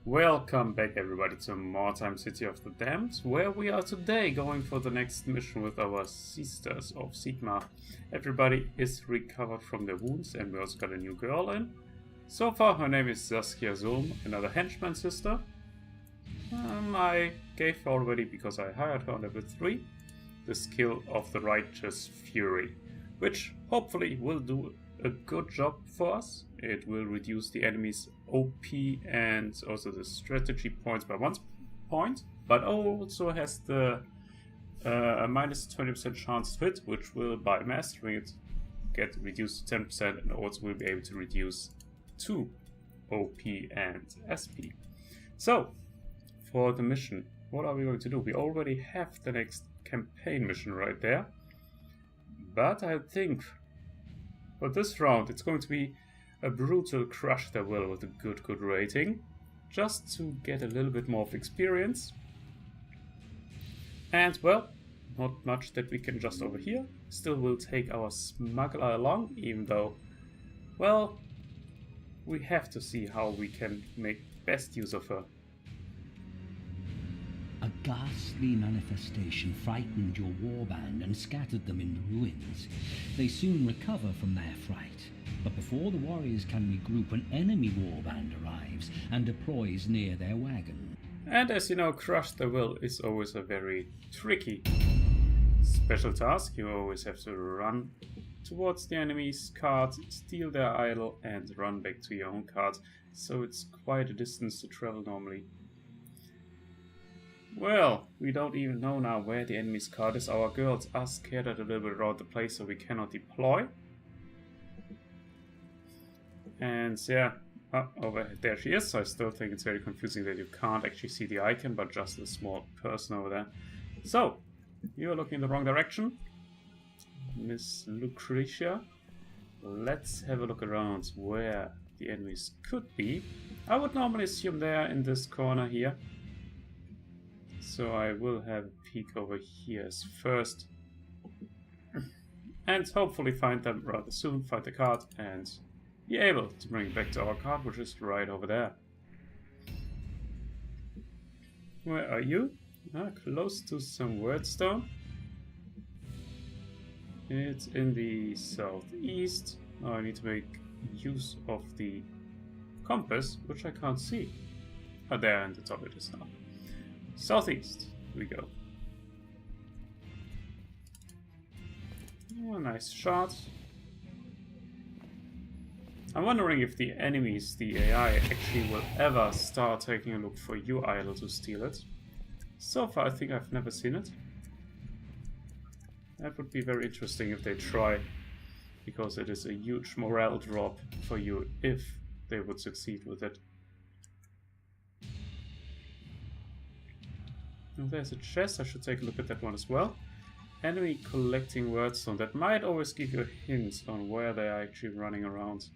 Welcome back everybody to Mordheim, City of the Damned, where we are today going for the next mission with our Sisters of Sigmar. Everybody is recovered from their wounds and we also got a new girl in. So far her name is Saskia Zulm, another henchman sister. I gave her already, because I hired her on level 3, the skill of the Righteous Fury, which hopefully will do a good job for us. It will reduce the enemy's OP and also the strategy points by 1 point, but also has the minus 20% chance to hit, which will, by mastering it, get reduced to 10%, and also will be able to reduce 2 OP and SP. So, for the mission, what are we going to do? We already have the next campaign mission right there, but I think for this round it's going to be a brutal crush their will with a good rating, just to get a little bit more of experience. And well, not much that we can just over here. Still will take our smuggler along, even though, well, we have to see how we can make best use of her. A ghastly manifestation frightened your warband and scattered them in the ruins. They soon recover from their fright, but before the warriors can regroup, an enemy warband arrives and deploys near their wagon. And as you know, crush the will is always a very tricky special task. You always have to run towards the enemy's cart, steal their idol, and run back to your own cart. So it's quite a distance to travel normally. Well, we don't even know now where the enemy's cart is. Our girls are scattered a little bit around the place, so we cannot deploy. And yeah, over there she is. I still think it's very confusing that you can't actually see the icon, but just a small person over there. So, you're looking in the wrong direction, Miss Lucretia. Let's have a look around where the enemies could be. I would normally assume they are in this corner here. So I will have a peek over here as first. And hopefully find them rather soon, find the cart, and be able to bring it back to our cart, which is right over there. Where are you? Close to some Wyrdstone. It's in the southeast. Now I need to make use of the compass, which I can't see. Oh, there, and the top it is now. Southeast we go. Oh, nice shot. I'm wondering if the enemies, the AI, actually will ever start taking a look for your idol to steal it. So far I think I've never seen it. That would be very interesting if they try, because it is a huge morale drop for you if they would succeed with it. Now there's a chest, I should take a look at that one as well. Enemy collecting Wyrdstone. That might always give you a hint on where they are actually running around.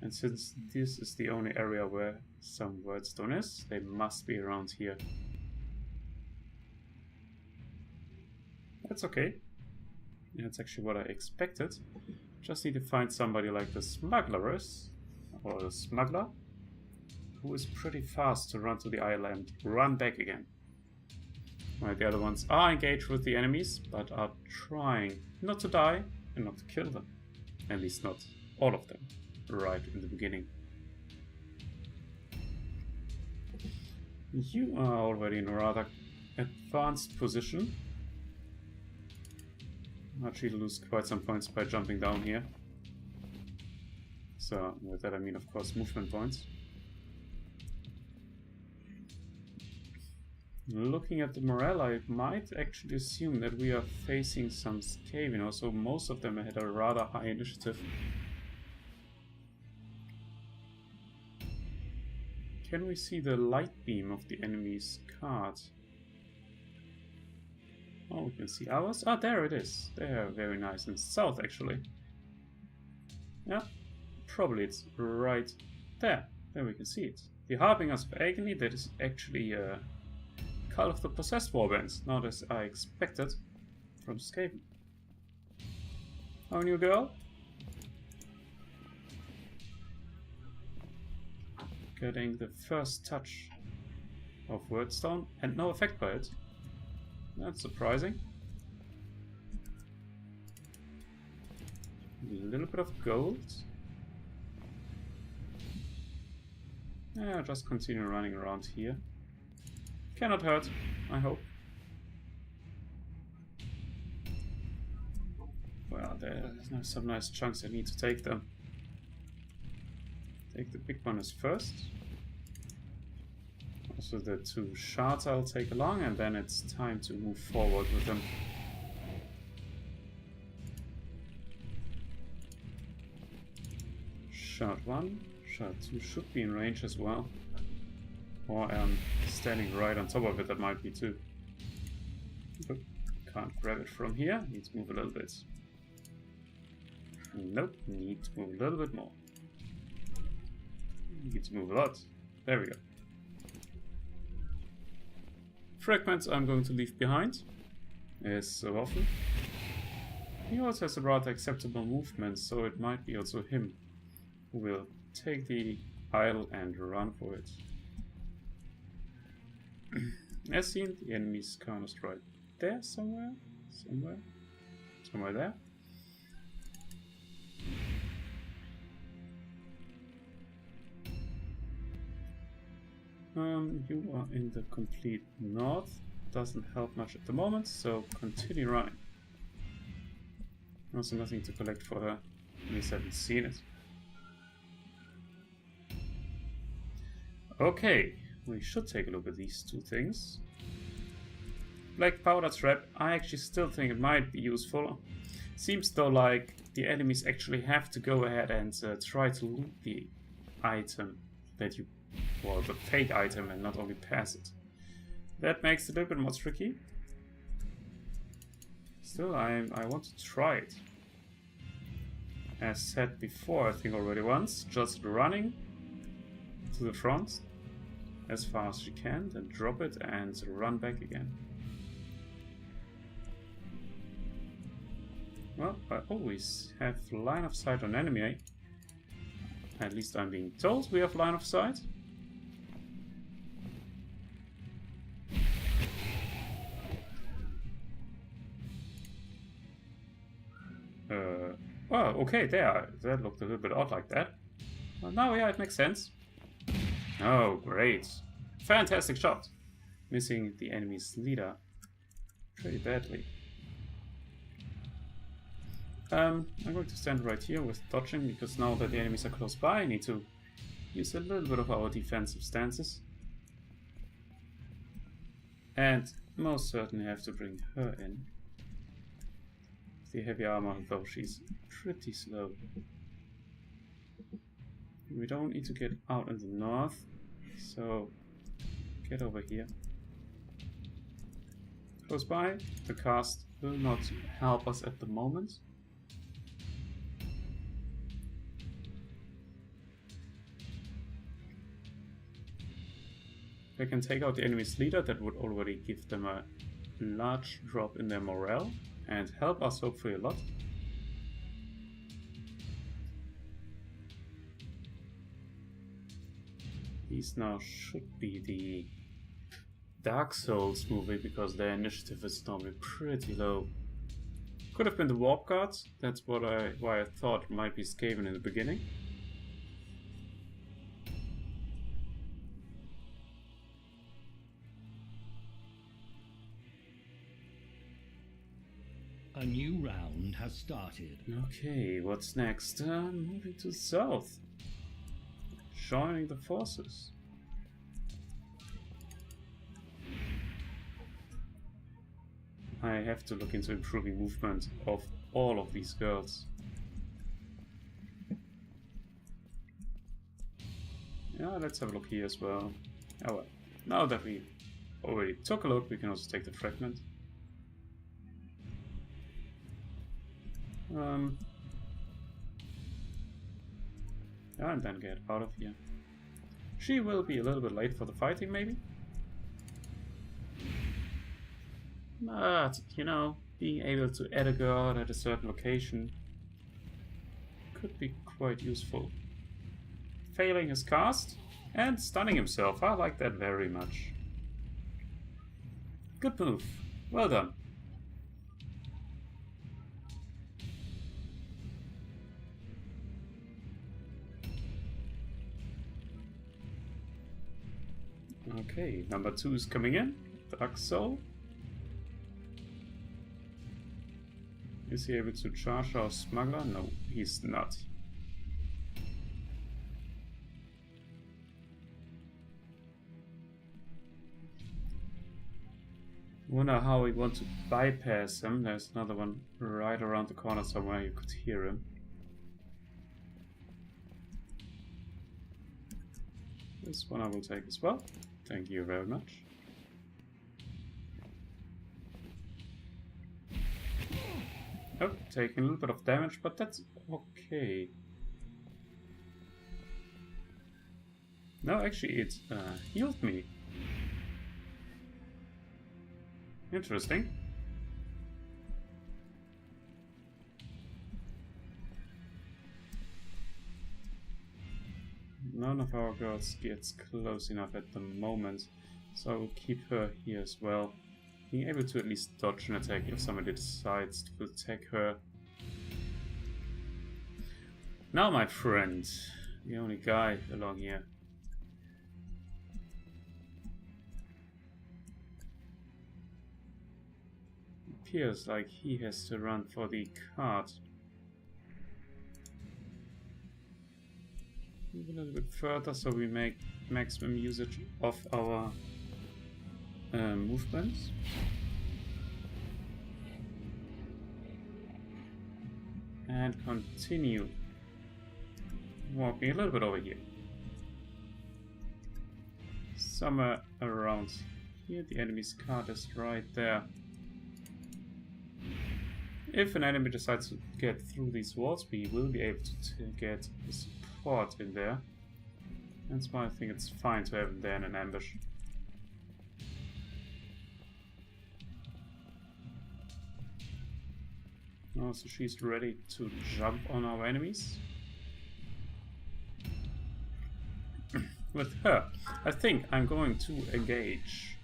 And since this is the only area where some Wyrdstone is, they must be around here. That's okay. That's actually what I expected. Just need to find somebody like the smuggler is, or the smuggler, who is pretty fast to run to the island, run back again. While the other ones are engaged with the enemies, but are trying not to die and not to kill them. At least not all of them, right in the beginning. You are already in a rather advanced position. Actually lose quite some points by jumping down here. So with that I mean, of course, movement points. Looking at the morale, I might actually assume that we are facing some Skaven, so most of them had a rather high initiative. Can we see the light beam of the enemy's cart? Oh, we can see ours. Ah, there it is. They're very nice and south, actually. Yeah, probably it's right there. There we can see it. The Harbingers of Agony, that is actually Call of the Possessed Warbands, not as I expected from Skaven. Our new girl? getting the first touch of Wyrdstone and no effect by it. That's surprising. A little bit of gold. Yeah, just continue running around here. Cannot hurt, I hope. Well, there's some nice chunks. I need to take them. Take the big one as first. Also the 2 shards I'll take along, and then it's time to move forward with them. Shard 1, shard 2 should be in range as well. Or standing right on top of it, that might be too. But can't grab it from here, need to move a little bit. Nope, need to move a little bit more. Need to move a lot. There we go. Fragments I'm going to leave behind, as so often. He also has a rather acceptable movement, so it might be also him who will take the idol and run for it. As seen, the enemy's kind of right there somewhere. Somewhere there. You are in the complete north. Doesn't help much at the moment, so continue running. Also nothing to collect for her. At least I haven't seen it. Okay, we should take a look at these 2 things. Black powder trap, I actually still think it might be useful. Seems though like the enemies actually have to go ahead and try to loot the item that you, well, the fake item, and not only pass it. That makes it a little bit more tricky. Still, I want to try it. As said before, I think already once, just running to the front as far as you can, then drop it and run back again. Well, I always have line of sight on enemy, eh? At least I'm being told we have line of sight. Well, okay, there. That looked a little bit odd like that. Well, now, yeah, it makes sense. Oh, great. Fantastic shot. Missing the enemy's leader pretty badly. I'm going to stand right here with dodging, because now that the enemies are close by, I need to use a little bit of our defensive stances. And most certainly have to bring her in. The heavy armor, though she's pretty slow. We don't need to get out in the north, so get over here. Close by, the cast will not help us at the moment. They can take out the enemy's leader, that would already give them a large drop in their morale and help us hopefully a lot. These now should be the Dark Souls movie, because their initiative is normally pretty low. Could have been the Warp Guards, that's why I thought it might be Skaven in the beginning. A new round has started. Okay, what's next? Moving to the south. Joining the forces. I have to look into improving movement of all of these girls. Yeah, let's have a look here as well. Oh well, now that we already took a look, we can also take the fragment. And then get out of here. She will be a little bit late for the fighting, maybe? But, you know, being able to add a girl at a certain location could be quite useful. Failing his cast, And stunning himself. I like that very much. Good move. Well done. Okay, number 2 is coming in. Dark Soul. Is he able to charge our smuggler? No, he's not. Wonder how we want to bypass him. There's another one right around the corner somewhere. You could hear him. This one I will take as well. Thank you very much. Oh, taking a little bit of damage, but that's okay. No, actually it healed me. Interesting. None of our girls gets close enough at the moment, so I will keep her here as well. Being able to at least dodge an attack if somebody decides to attack her. Now, my friend, the only guy along here. Appears like he has to run for the cart. Move a little bit further so we make maximum usage of our movements. And continue walking a little bit over here. Somewhere around here, the enemy's cart is right there. If an enemy decides to get through these walls, we will be able to get the support in there. That's why I think it's fine to have him there in an ambush. Oh, so she's ready to jump on our enemies. With her, I think I'm going to engage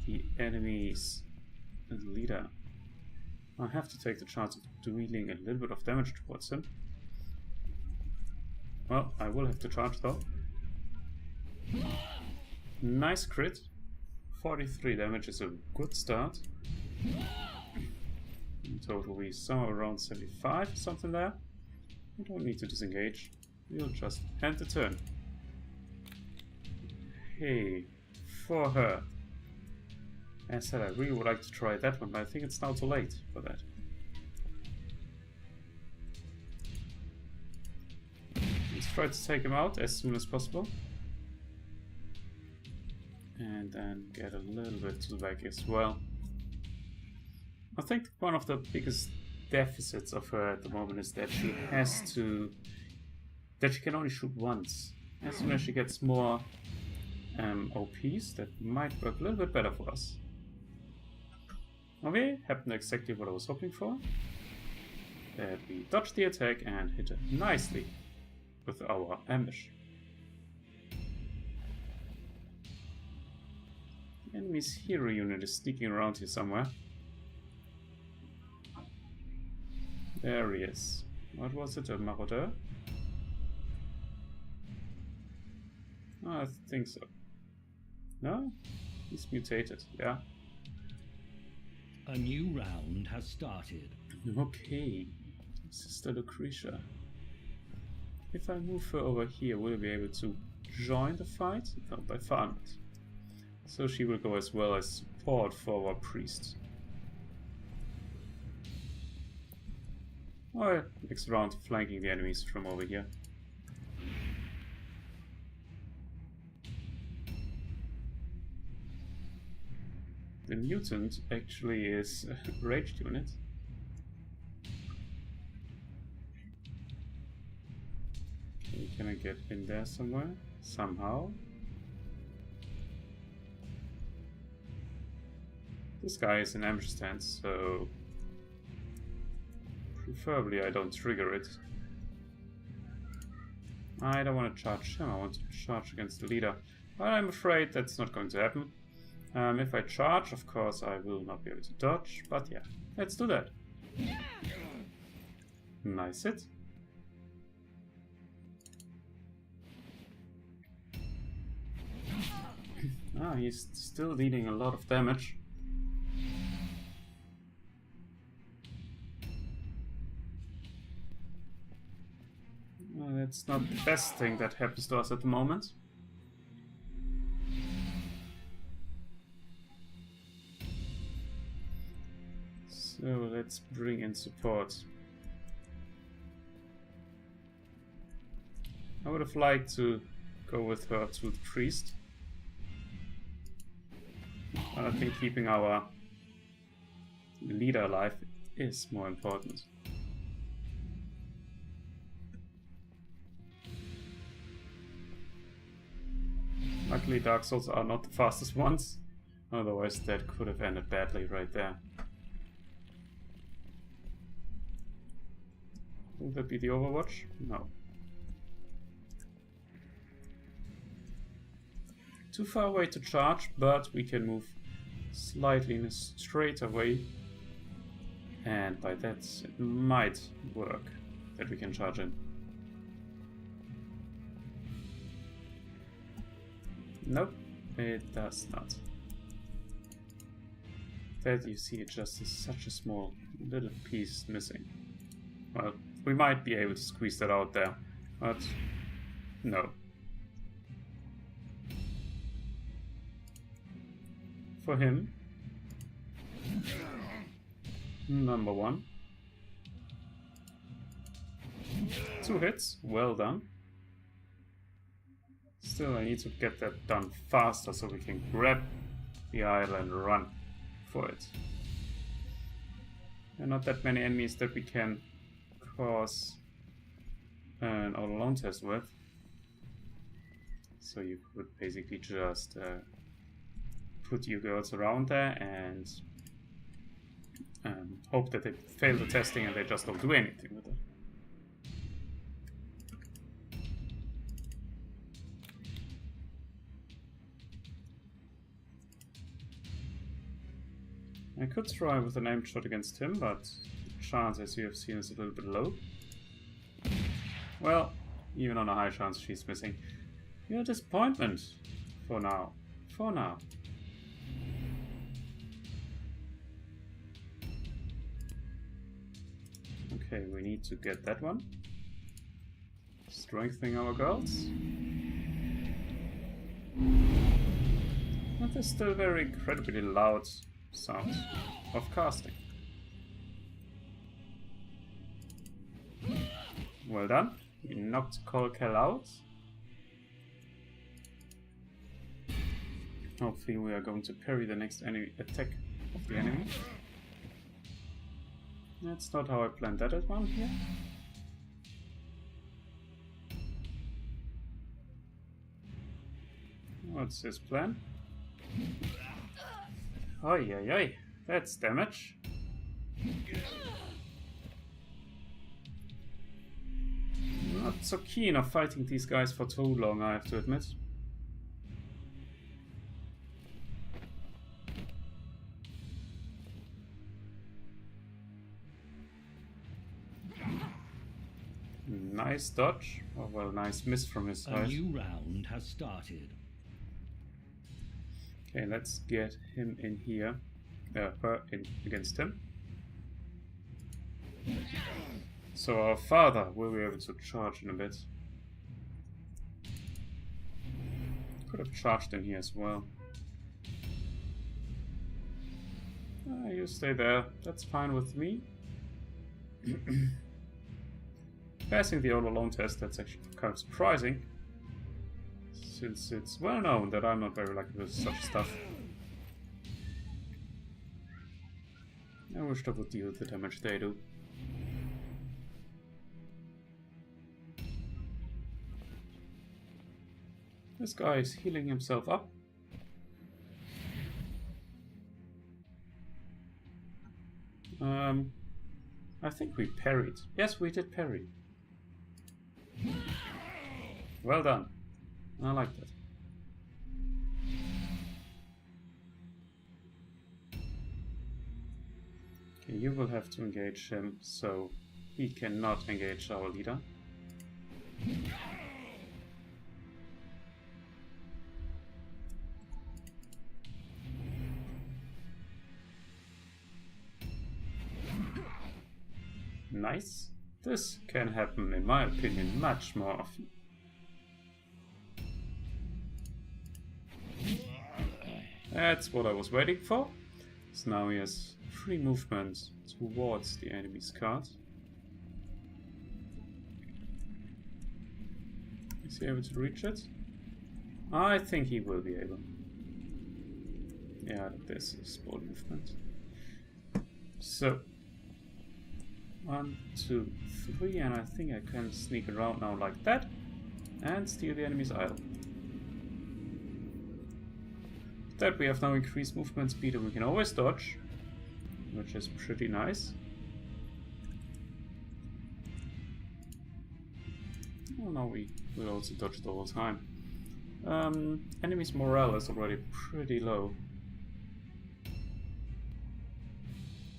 the enemy's leader. I have to take the chance of dealing a little bit of damage towards him. Well, I will have to charge though. Nice crit. 43 damage is a good start. In total we somewhere around 75 or something there. We don't need to disengage. We'll just end the turn. Hey, for her. As said, I really would like to try that one, but I think it's now too late for that. Let's try to take him out as soon as possible. And then get a little bit to the back as well. I think one of the biggest deficits of her at the moment is that she has to... that she can only shoot once. As soon as she gets more OPs, that might work a little bit better for us. Okay, happened exactly what I was hoping for. That we dodged the attack and hit it nicely with our ambush. The enemy's hero unit is sneaking around here somewhere. There he is. What was it, a marauder? Oh, I think so. No? He's mutated, yeah. A new round has started. Okay, Sister Lucretia. If I move her over here, will I be able to join the fight? No, by far not. So she will go as well as support for our priest. Or next round, flanking the enemies from over here. The mutant actually is a raged unit. Okay, can I get in there somewhere? Somehow? This guy is in ambush stance, so preferably I don't trigger it. I don't want to charge him, I want to charge against the leader. But I'm afraid that's not going to happen. If I charge, of course, I will not be able to dodge, but yeah, let's do that. Nice hit. He's still dealing a lot of damage. That's not the best thing that happens to us at the moment. So let's bring in support. I would have liked to go with her to the priest. But I think keeping our leader alive is more important. Luckily, Dark Souls are not the fastest ones. Otherwise, that could have ended badly right there. Will that be the Overwatch? No. Too far away to charge, but we can move slightly in a straighter way. And by that, it might work that we can charge in. Nope, it does not. That, you see, it just is such a small little piece missing. Well, we might be able to squeeze that out there, but no. For him, number 1. 2 hits, well done. Still, I need to get that done faster so we can grab the idol and run for it. There are not that many enemies that we can cause an all-alone test with. So you could basically just put you girls around there and hope that they fail the testing and they just don't do anything with it. I could try with an aimed shot against him, but the chance, as you have seen, is a little bit low. Well, even on a high chance, she's missing. You're a disappointment. For now. For now. Okay, we need to get that one. Strengthening our girls. But there's still very incredibly loud sounds of casting. Well done. You knocked Kolkel out. Hopefully we are going to parry the next enemy attack of the enemy. That's not how I planned that at one here. What's his plan? Oi, oi, oi. That's damage. Not so keen of fighting these guys for too long, I have to admit. Nice dodge. Oh, well, nice miss from his side. A new round has started. Okay, let's get him in here. Her in against him. So our father will be able to charge in a bit. Could have charged in here as well. You stay there. That's fine with me. Passing the all-alone test, that's actually kind of surprising, since it's well known that I'm not very lucky with such stuff. I wish I would deal the damage they do. This guy is healing himself up. I think we parried. Yes, we did parry. Well done. I like that. Okay, you will have to engage him, so he cannot engage our leader. Nice. This can happen, in my opinion, much more often. That's what I was waiting for. So now he has free movement towards the enemy's card. Is he able to reach it? I think he will be able. Yeah, this is ball movement. So 1, 2, 3, and I think I can sneak around now like that and steal the enemy's idol. With that we have now increased movement speed and we can always dodge, which is pretty nice. Oh, now we will also dodge the whole time. Enemy's morale is already pretty low.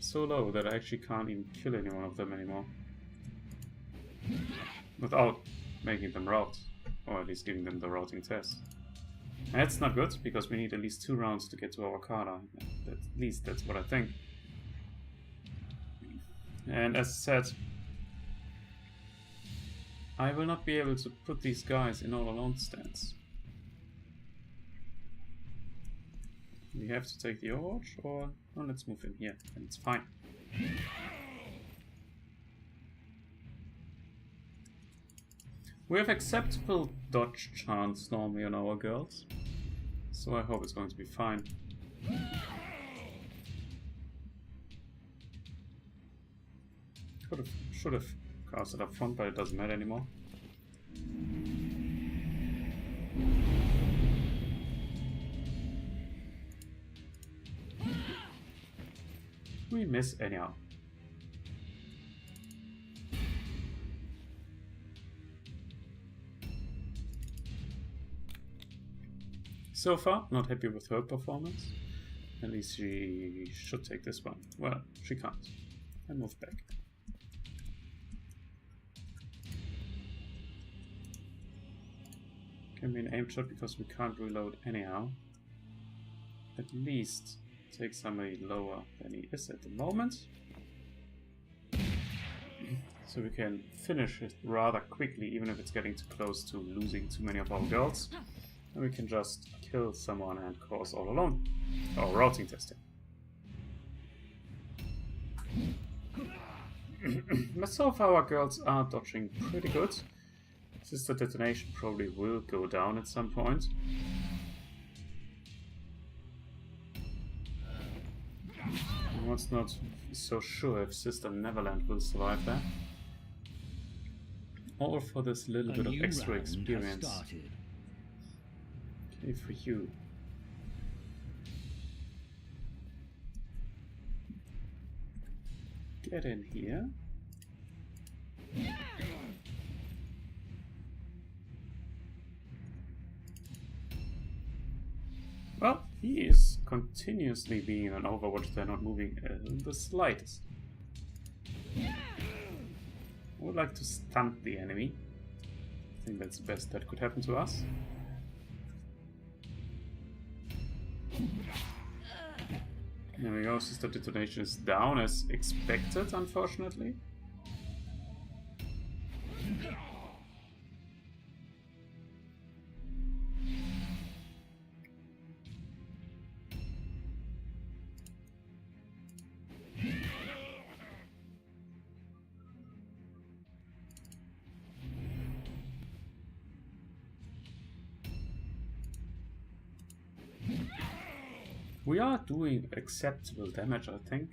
So low that I actually can't even kill any one of them anymore. Without making them rout, or at least giving them the routing test. And that's not good, because we need at least 2 rounds to get to our Kara. At least that's what I think. And as I said, I will not be able to put these guys in all alone stance. We have to take the Overwatch, or oh, let's move in here, and it's fine. We have acceptable dodge chance normally on our girls, so I hope it's going to be fine. Should have cast it up front, but it doesn't matter anymore. We miss anyhow. So far, not happy with her performance. At least she should take this one. Well, she can't. I move back. Can be an aim shot because we can't reload anyhow. At least take somebody lower than he is at the moment. So we can finish it rather quickly, even if it's getting too close to losing too many of our girls. And we can just kill someone and cause all alone. Or routing testing. But so far our girls are dodging pretty good. Sister detonation probably will go down at some point. I was not so sure if Sister Neverland will survive that. All for this little bit of extra experience. Okay, for you. Get in here. Well, he is continuously being an Overwatch. They're not moving the slightest. I would like to stunt the enemy. I think that's the best that could happen to us. There we go, Sister Detonation is down as expected, unfortunately. We are doing acceptable damage, I think.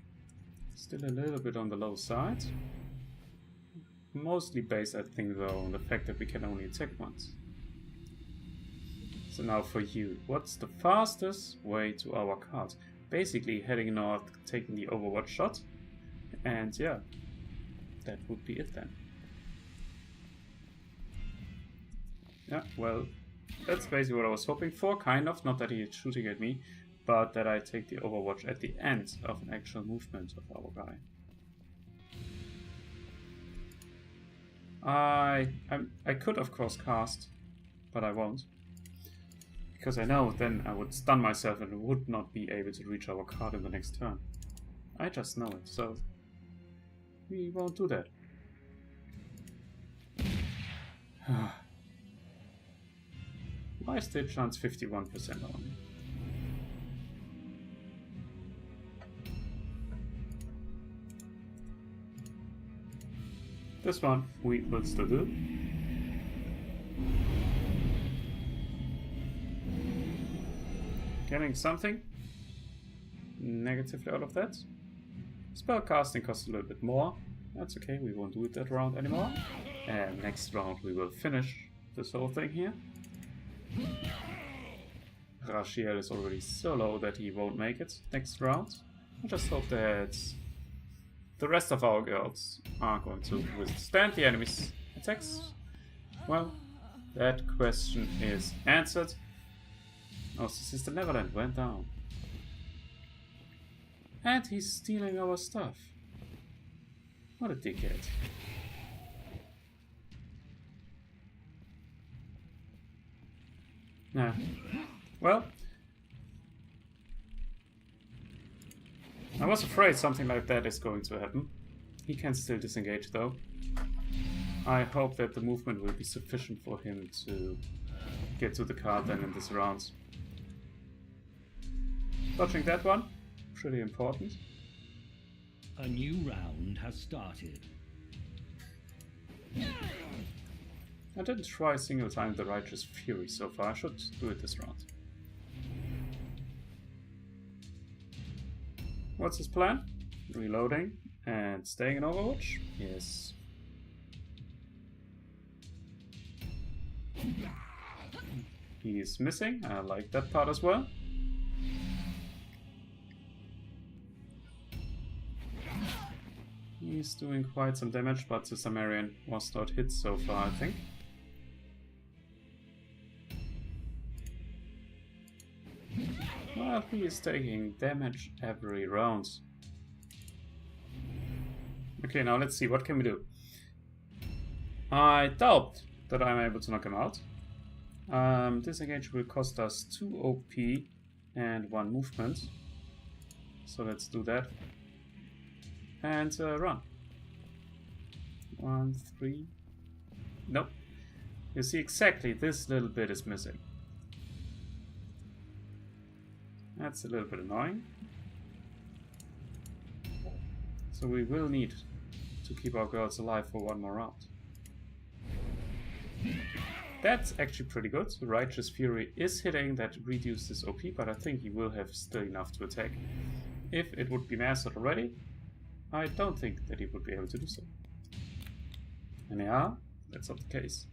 Still a little bit on the low side. Mostly based, I think, though, on the fact that we can only attack once. So now for you, what's the fastest way to our cards? Basically heading north, taking the Overwatch shot, and yeah, that would be it then. Yeah, well, that's basically what I was hoping for, kind of. Not that he is shooting at me, but that I take the overwatch at the end of an actual movement of our guy. I could, of course, cast, but I won't. Because I know then I would stun myself and would not be able to reach our card in the next turn. I just know it, so we won't do that. Why is the chance 51% only? This one we will still do. Getting something negatively out of that. Spell casting costs a little bit more. That's okay, we won't do it that round anymore. And next round we will finish this whole thing here. Rashiel is already so low that he won't make it next round. I just hope that the rest of our girls are going to withstand the enemy's attacks. Well, that question is answered. Oh, Sister Neverland went down. And he's stealing our stuff. What a dickhead. Nah. Well, I was afraid something like that is going to happen. He can still disengage though. I hope that the movement will be sufficient for him to get to the card then in this round. Dodging that one, pretty important. A new round has started. I didn't try a single time the Righteous Fury so far. I should do it this round. What's his plan? Reloading and staying in Overwatch? Yes. He's missing. I like that part as well. He's doing quite some damage, but the Sumerian was not hit so far, I think. Well, he is taking damage every round. Okay, now let's see, what can we do? I doubt that I'm able to knock him out. Disengage will cost us 2 OP and 1 movement. So let's do that. And run. 1, 3. Nope. You see, exactly this little bit is missing. That's a little bit annoying. So we will need to keep our girls alive for 1 more round. That's actually pretty good. The Righteous Fury is hitting, that reduces OP, but I think he will have still enough to attack. If it would be mastered already, I don't think that he would be able to do so. And yeah, that's not the case.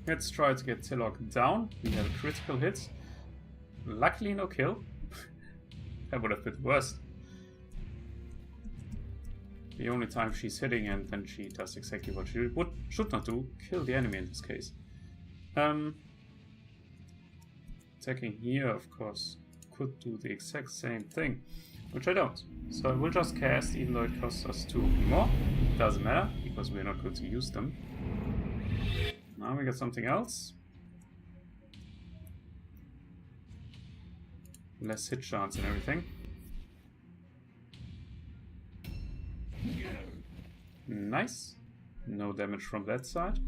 Let's try to get Tilok down. We have a critical hit. Luckily no kill. That would have been worse. The only time she's hitting and then she does exactly what she should not do, kill the enemy in this case. Attacking here, of course, could do the exact same thing, which I don't. So I will just cast, even though it costs us 2 more. Doesn't matter, because we're not going to use them. Now we got something else. Less hit chance and everything. Nice. No damage from that side.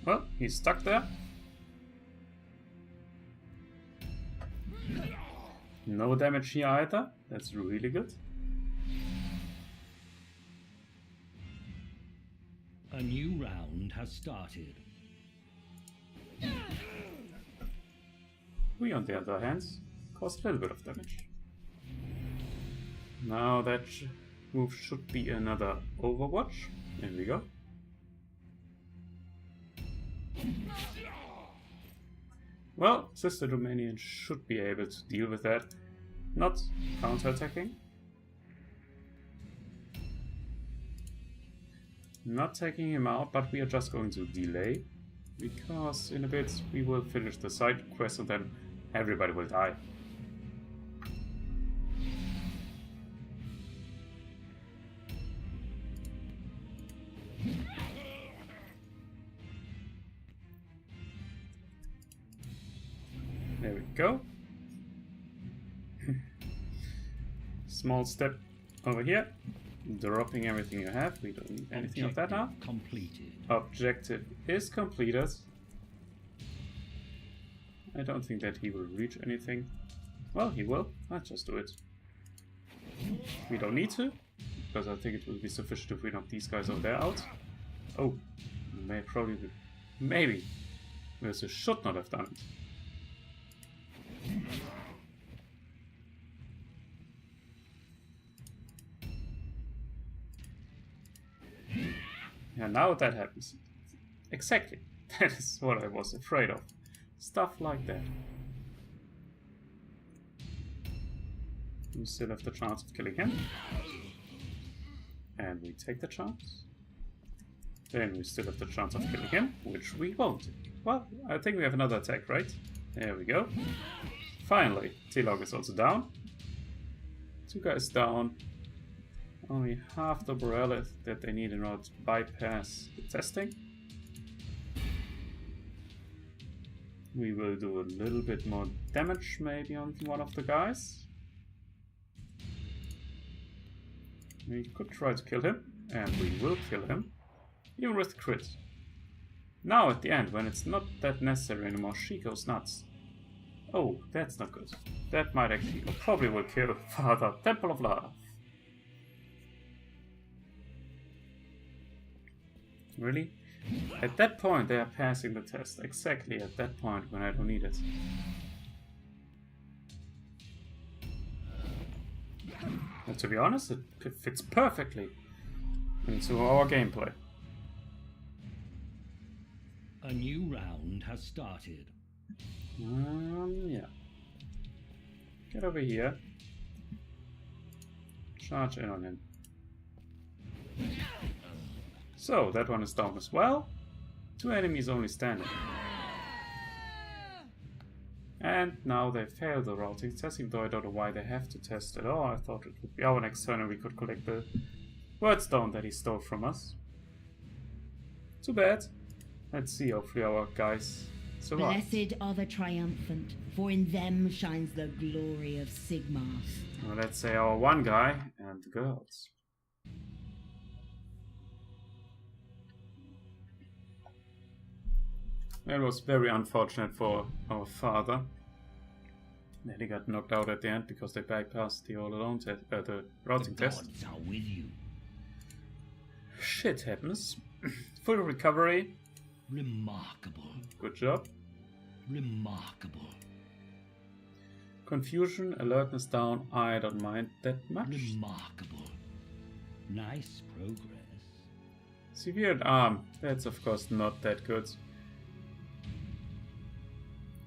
Well, he's stuck there. No damage here either. That's really good. A new round has started. We, on the other hand, caused a little bit of damage. Now that move should be another Overwatch. There we go. Well, Sister Dominion should be able to deal with that. Not counter-attacking. Not taking him out, but we are just going to delay. Because in a bit we will finish the side quest and then everybody will die. There we go. Small step over here. Dropping everything you have. We don't need anything of that now. Completed. Objective is completed. I don't think that he will reach anything. Well, he will. Let's just do it. We don't need to, because I think it will be sufficient if we knock these guys over there out. Oh, maybe. We should not have done it. Yeah, now that happens. Exactly. That is what I was afraid of. Stuff like that. We still have the chance of killing him. And we take the chance. Then we still have the chance of killing him, which we won't. Well, I think we have another attack, right? There we go. Finally, T-Log is also down. 2 guys down. Only half the morale that they need in order to bypass the testing. We will do a little bit more damage maybe on one of the guys. We could try to kill him, and we will kill him, even with crit. Now at the end, when it's not that necessary anymore, she goes nuts. Oh, that's not good. That might actually, or probably will kill Father Temple of Love. Really? At that point they are passing the test. Exactly at that point when I don't need it. And to be honest, it fits perfectly into our gameplay. A new round has started. Yeah. Get over here. Charge in on him. So, that one is down as well. 2 enemies only standing. And now they failed the routing test, even though I don't know why they have to test at all. I thought it would be our next turn and we could collect the Wyrdstone that he stole from us. Too bad. Let's see, hopefully our guys survive. Blessed are the triumphant, for in them shines the glory of Sigmar. Well, let's say our one guy and the girls. It was very unfortunate for our father that he got knocked out at the end because they bypassed the all-alone test, the routing test. Gods are with you. Shit happens. Full recovery. Remarkable. Good job. Remarkable. Confusion, alertness down. I don't mind that much. Remarkable. Nice progress. Severed arm. That's of course not that good.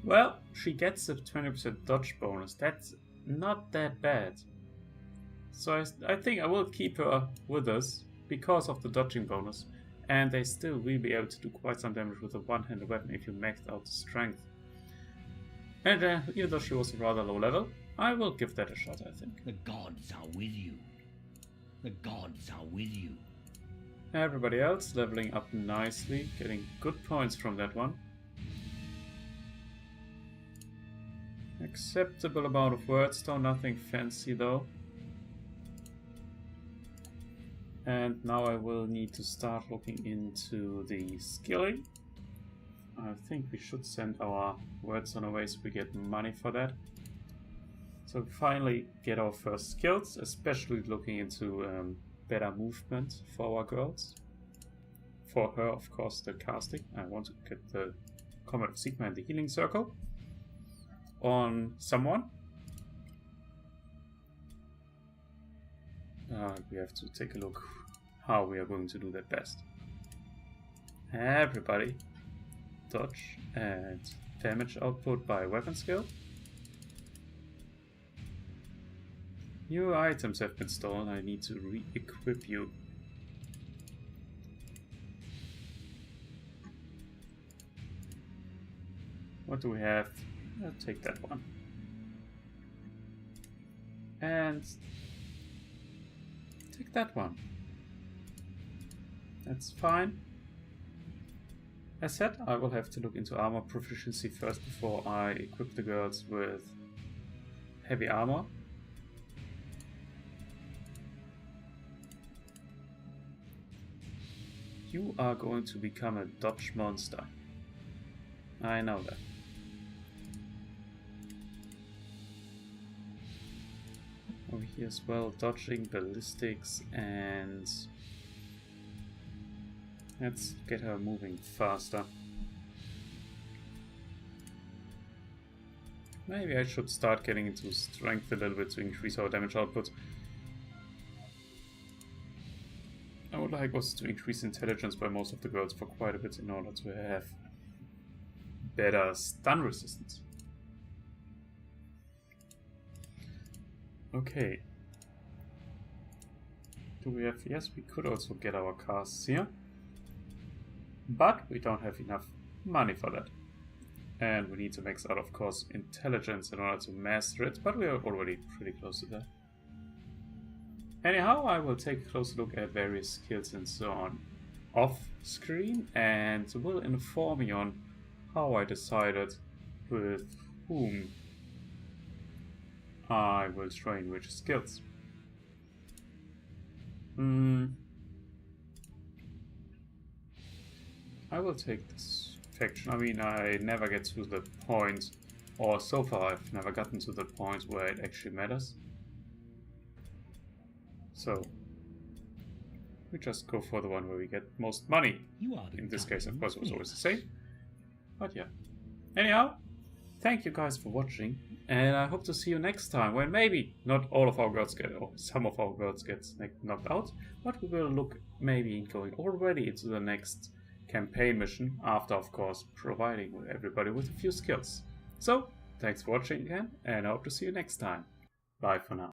Well, she gets a 20% dodge bonus. That's not that bad. So I think I will keep her with us because of the dodging bonus. And they still will be able to do quite some damage with a one-handed weapon if you maxed out the strength. And even though she was a rather low level, I will give that a shot, I think. The gods are with you. The gods are with you. Everybody else leveling up nicely, getting good points from that one. Acceptable amount of Wyrdstone, nothing fancy though. And now I will need to start looking into the skilling. I think we should send our Wyrdstone away so we get money for that. So finally get our first skills, especially looking into better movement for our girls. For her, of course, the casting. I want to get the Comet of Sigmar and the healing circle on someone. We have to take a look how we are going to do that best. Everybody dodge and damage output by weapon skill. Your items have been stolen. I need to re-equip you. What do we have? I'll take that one. And take that one. That's fine. As said, I will have to look into armor proficiency first before I equip the girls with heavy armor. You are going to become a dodge monster. I know that. Over here as well, dodging, ballistics, and let's get her moving faster. Maybe I should start getting into strength a little bit to increase our damage output. I would like us to increase intelligence by most of the girls for quite a bit in order to have better stun resistance. Okay. Do we have... Yes, we could also get our casts here. But we don't have enough money for that. And we need to max out, of course, intelligence in order to master it, but we are already pretty close to that. Anyhow, I will take a closer look at various skills and so on off screen, and will inform you on how I decided with whom I will train which skills. I will take this faction. I mean, I never get to the point, or so far I've never gotten to the point where it actually matters. So, we just go for the one where we get most money. In this case, of course, it was always the same. But yeah. Anyhow, thank you guys for watching, and I hope to see you next time, when maybe not all of our girls get, or some of our girls get knocked out, but we will look maybe going already into the next campaign mission, after, of course, providing everybody with a few skills. So, thanks for watching again, and I hope to see you next time. Bye for now.